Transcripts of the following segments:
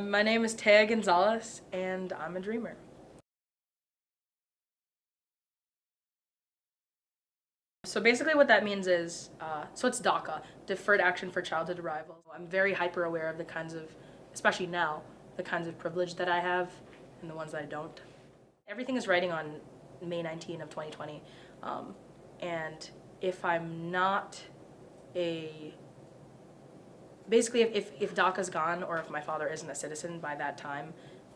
My name is Thea Gonzales, and I'm a dreamer. So basically what that means is, so it's DACA, Deferred Action for Childhood Arrival. I'm very hyper aware of the kinds of, especially now, the kinds of privilege that I have and the ones that I don't. Everything is writing on May 19 of 2020. And if I'm not basically if DACA's gone or if my father isn't a citizen by that time,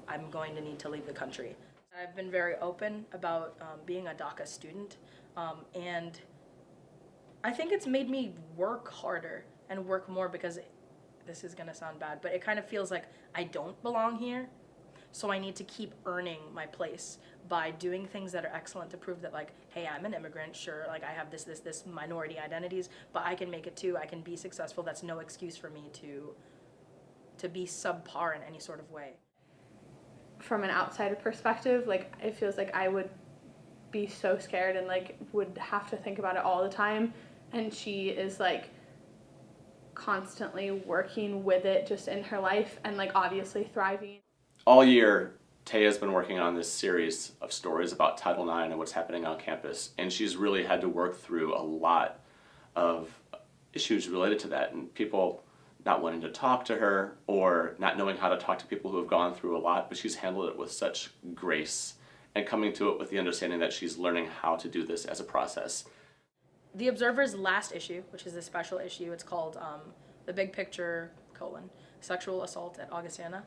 I'm going to need to leave the country. I've been very open about being a DACA student, and I think it's made me work harder and work more because this is gonna sound bad, but it kind of feels like I don't belong here. So I need to keep earning my place by doing things that are excellent to prove that, like, hey, I'm an immigrant, sure, like I have this minority identities, but I can make it too, I can be successful. That's no excuse for me to be subpar in any sort of way. From an outsider perspective, like, it feels like I would be so scared and like would have to think about it all the time, and she is like constantly working with it just in her life and like obviously thriving. All year, Taya's been working on this series of stories about Title IX and what's happening on campus, and she's really had to work through a lot of issues related to that, and people not wanting to talk to her or not knowing how to talk to people who have gone through a lot, but she's handled it with such grace and coming to it with the understanding that she's learning how to do this as a process. The Observer's last issue, which is a special issue, it's called The Big Picture, Sexual Assault at Augustana.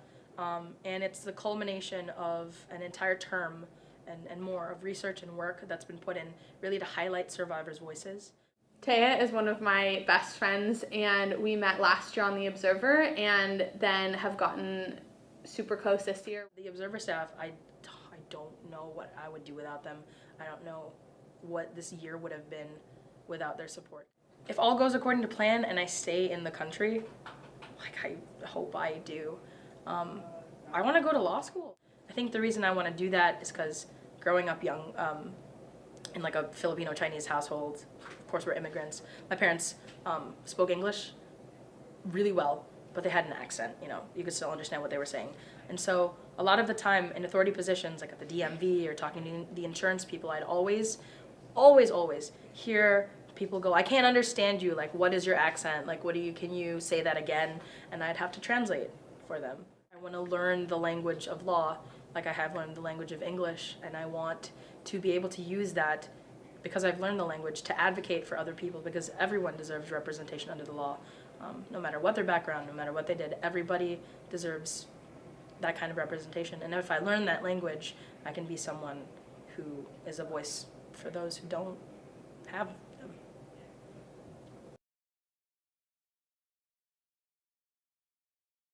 And it's the culmination of an entire term and more of research and work that's been put in really to highlight survivors' voices. Thea is one of my best friends, and we met last year on The Observer and then have gotten super close this year. The Observer staff, I don't know what I would do without them. I don't know what this year would have been without their support. If all goes according to plan and I stay in the country, like I hope I do, I want to go to law school. I think the reason I want to do that is because growing up young in like a Filipino-Chinese household, of course we're immigrants, my parents spoke English really well, but they had an accent, you know, you could still understand what they were saying. And so a lot of the time in authority positions, like at the DMV or talking to the insurance people, I'd always hear people go, I can't understand you, like, what is your accent? Like, can you say that again? And I'd have to translate for them. I want to learn the language of law like I have learned the language of English, and I want to be able to use that because I've learned the language to advocate for other people, because everyone deserves representation under the law. No matter what their background, no matter what they did, everybody deserves that kind of representation. And if I learn that language, I can be someone who is a voice for those who don't have